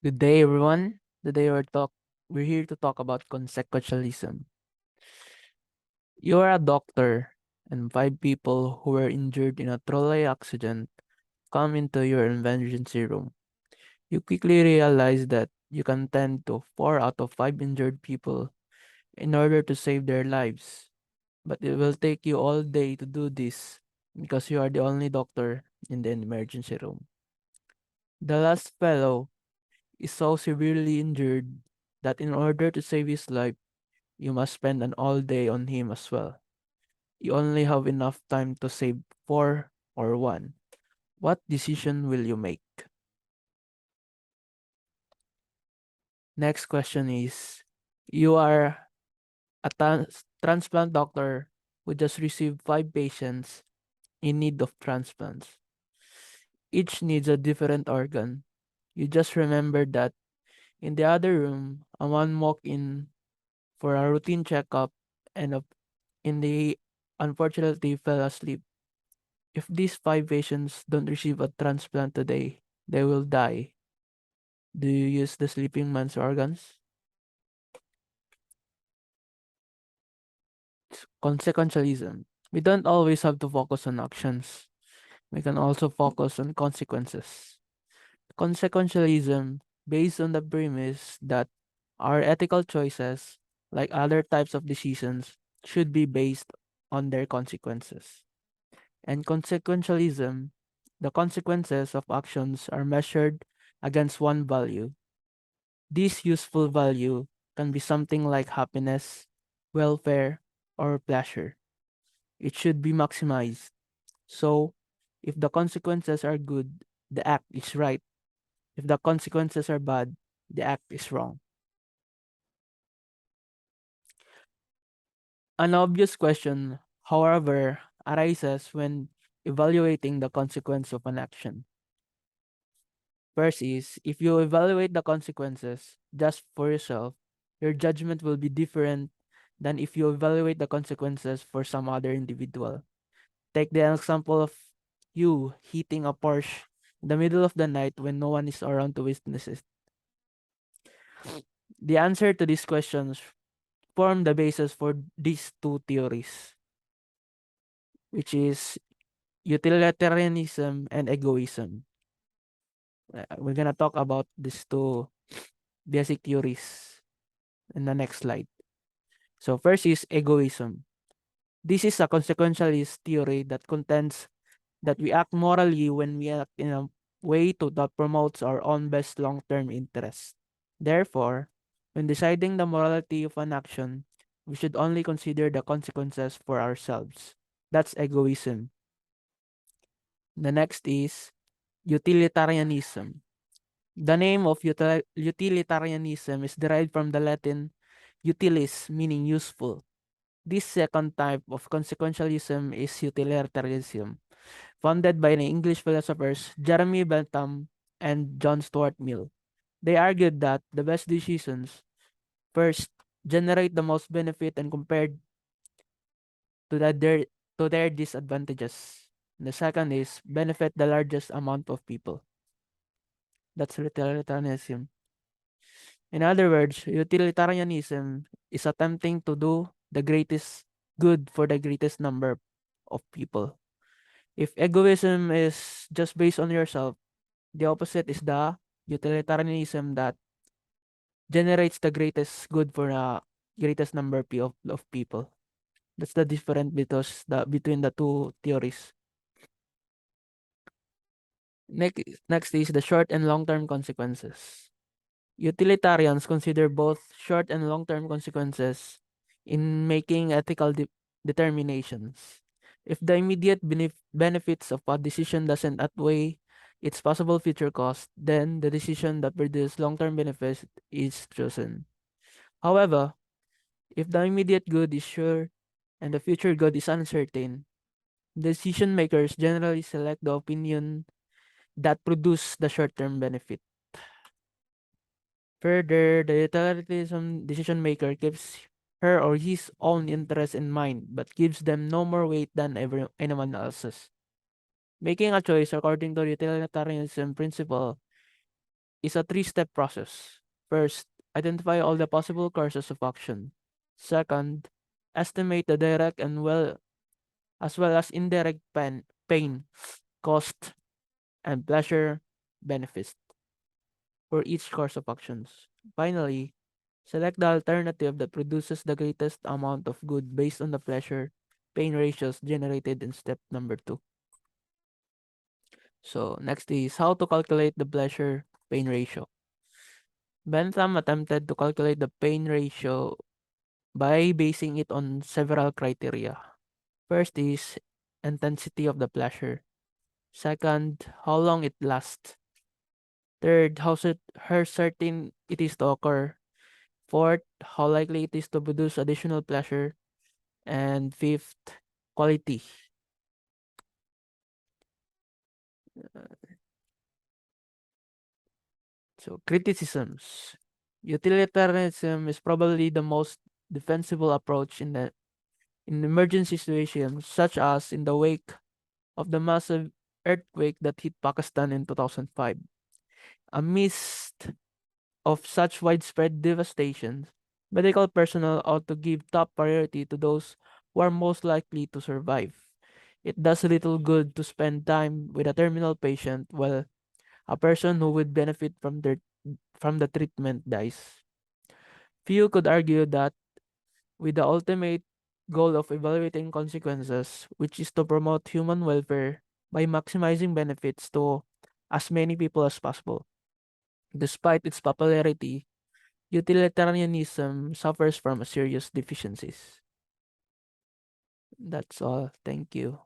Good day, everyone. Today we're here to talk about consequentialism. You are a doctor, and five people who were injured in a trolley accident come into your emergency room. You quickly realize that you can tend to four out of five injured people in order to save their lives. But it will take you all day to do this because you are the only doctor in the emergency room. The last fellow is so severely injured that in order to save his life, you must spend an all day on him as well. You only have enough time to save four or one. What decision will you make? Next question is, you are a transplant doctor who just received five patients in need of transplants. Each needs a different organ. You just remember that in the other room, a man walked in for a routine checkup and in the unfortunately fell asleep. If these five patients don't receive a transplant today, they will die. Do you use the sleeping man's organs? Consequentialism. We don't always have to focus on actions. We can also focus on consequences. Consequentialism, based on the premise that our ethical choices, like other types of decisions, should be based on their consequences. And consequentialism, the consequences of actions are measured against one value. This useful value can be something like happiness, welfare, or pleasure. It should be maximized. So, if the consequences are good, the act is right. If the consequences are bad, the act is wrong. An obvious question, however, arises when evaluating the consequence of an action. First is, if you evaluate the consequences just for yourself, your judgment will be different than if you evaluate the consequences for some other individual. Take the example of you hitting a Porsche in the middle of the night when no one is around to witness it. The answer to these questions form the basis for these two theories, which is utilitarianism and egoism. We're gonna talk about these two basic theories in the next slide. So first is egoism. This is a consequentialist theory that contends that we act morally when we act in a way that promotes our own best long-term interests. Therefore, when deciding the morality of an action, we should only consider the consequences for ourselves. That's egoism. The next is utilitarianism. The name of utilitarianism is derived from the Latin utilis, meaning useful. This second type of consequentialism is utilitarianism, founded by the English philosophers Jeremy Bentham and John Stuart Mill. They argued that the best decisions, first, generate the most benefit and compared to, to their disadvantages. The second is benefit the largest amount of people. That's utilitarianism. In other words, utilitarianism is attempting to do the greatest good for the greatest number of people. If egoism is just based on yourself, the opposite is the utilitarianism that generates the greatest good for the greatest number of people. That's the difference between the two theories. Next is the short and long-term consequences. Utilitarians consider both short and long-term consequences in making ethical determinations. If the immediate benefits of a decision doesn't outweigh its possible future cost, then the decision that produces long-term benefits is chosen. However, if the immediate good is sure and the future good is uncertain, decision makers generally select the opinion that produce the short-term benefit. Further, the utilitarian decision maker keeps her or his own interests in mind, but gives them no more weight than anyone else's. Making a choice according to utilitarianism principle is a three-step process. First, identify all the possible courses of action. Second, estimate the direct and as well as indirect pain, cost, and pleasure benefits for each course of actions. Finally, select the alternative that produces the greatest amount of good based on the pleasure pain ratios generated in step number 2. So next is how to calculate the pleasure pain ratio. Bentham attempted to calculate the pain ratio by basing it on several criteria. First is intensity of the pleasure. Second, how long it lasts. Third, how certain it is to occur. Fourth, how likely it is to produce additional pleasure. And fifth, quality. So criticisms. Utilitarianism is probably the most defensible approach in emergency situations, such as in the wake of the massive earthquake that hit Pakistan in 2005. Amidst of such widespread devastation, medical personnel ought to give top priority to those who are most likely to survive. It does little good to spend time with a terminal patient while a person who would benefit from the treatment dies. Few could argue that with the ultimate goal of evaluating consequences, which is to promote human welfare by maximizing benefits to as many people as possible. Despite its popularity, utilitarianism suffers from serious deficiencies. That's all. Thank you.